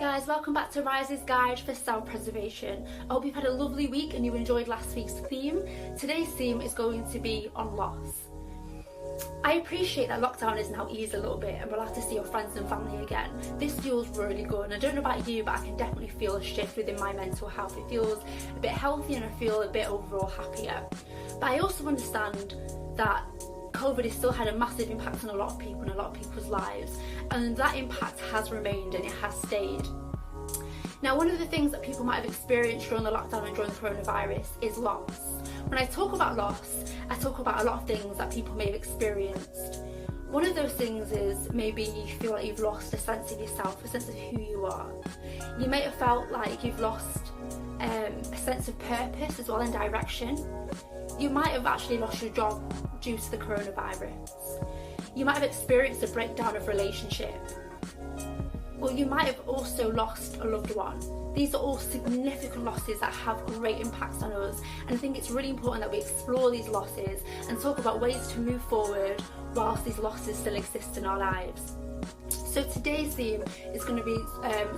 guys, welcome back to Rise's Guide for Self-Preservation. I hope you've had a lovely week and you enjoyed last week's theme. Today's theme is going to be on loss. I appreciate that lockdown is now eased a little bit and we're allowed to see your friends and family again. This feels really good, and I don't know about you, but I can definitely feel a shift within my mental health. It feels a bit healthier and I feel a bit overall happier. But I also understand that COVID has still had a massive impact on a lot of people and a lot of people's lives, and that impact has remained and it has stayed. Now, one of the things that people might have experienced during the lockdown and during the coronavirus is loss. When I talk about loss, I talk about a lot of things that people may have experienced. One of those things is maybe you feel like you've lost a sense of yourself, a sense of who you are. You may have felt like you've lost a sense of purpose as well, and direction. You might have actually lost your job due to the coronavirus. You might have experienced a breakdown of relationship. Or you might have also lost a loved one. These are all significant losses that have great impacts on us, and I think it's really important that we explore these losses and talk about ways to move forward whilst these losses still exist in our lives. So today's theme is going to be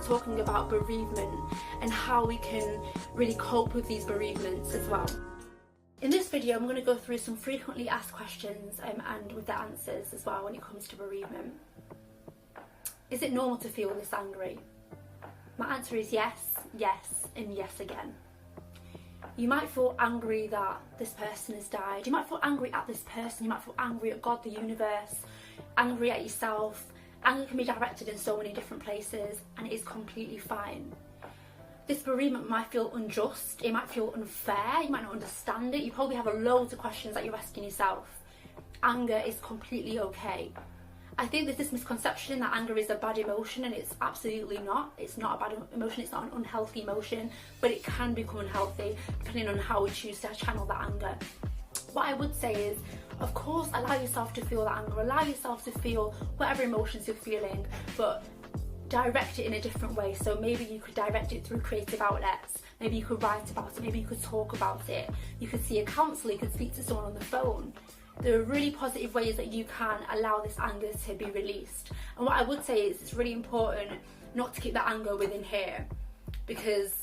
talking about bereavement and how we can really cope with these bereavements as well. In this video, I'm going to go through some frequently asked questions and with the answers as well when it comes to bereavement. Is it normal to feel this angry? My answer is yes, yes, and yes again. You might feel angry that this person has died. You might feel angry at this person. You might feel angry at God, the universe, angry at yourself. Anger can be directed in so many different places, and it is completely fine. This bereavement might feel unjust, it might feel unfair, you might not understand it, you probably have loads of questions that you're asking yourself. Anger is completely okay. I think there's this misconception that anger is a bad emotion, and it's absolutely not. It's not a bad emotion, it's not an unhealthy emotion, but it can become unhealthy depending on how we choose to channel that anger. What I would say is, of course, allow yourself to feel that anger, allow yourself to feel whatever emotions you're feeling, but direct it in a different way. So maybe you could direct it through creative outlets, maybe you could write about it, maybe you could talk about it, you could see a counsellor, you could speak to someone on the phone. There are really positive ways that you can allow this anger to be released. And what I would say is it's really important not to keep that anger within here, because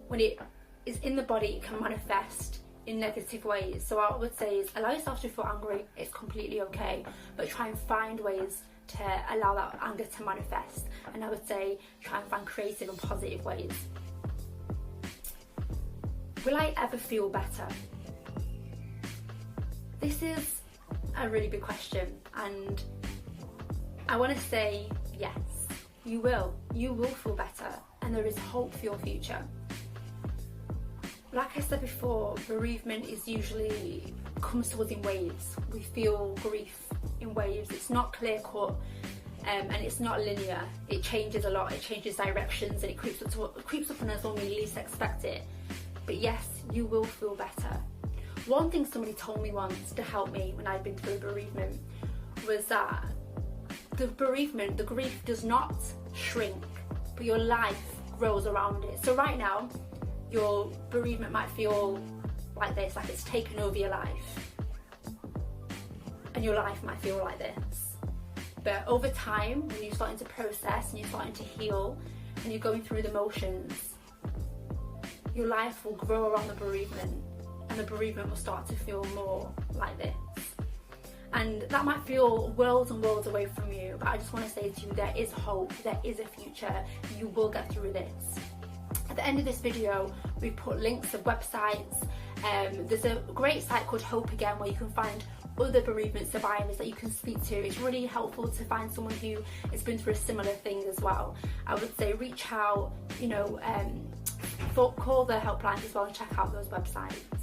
when it is in the body it can manifest in negative ways. So what I would say is allow yourself to feel angry, it's completely okay, but try and find ways to allow that anger to manifest, and I would say try and find creative and positive ways. Will I ever feel better? This is a really big question, and I want to say yes, you will feel better, and there is hope for your future. Like I said before, bereavement is usually comes to us in waves. We feel grief in waves. It's not clear cut, and it's not linear. It changes a lot. It changes directions, and it creeps up on us when we least expect it. But yes, you will feel better. One thing somebody told me once to help me when I'd been through bereavement was that the grief does not shrink, but your life grows around it. So right now, your bereavement might feel like this, like it's taken over your life, and your life might feel like this. But over time, when you're starting to process and you're starting to heal and you're going through the motions, your life will grow around the bereavement, and the bereavement will start to feel more like this. And that might feel worlds and worlds away from you, but I just want to say to you, there is hope, there is a future, you will get through this. At the end of this video, we put links of websites. There's a great site called Hope Again where you can find other bereavement survivors that you can speak to. It's really helpful to find someone who has been through a similar thing as well. I would say reach out, call the helplines as well and check out those websites.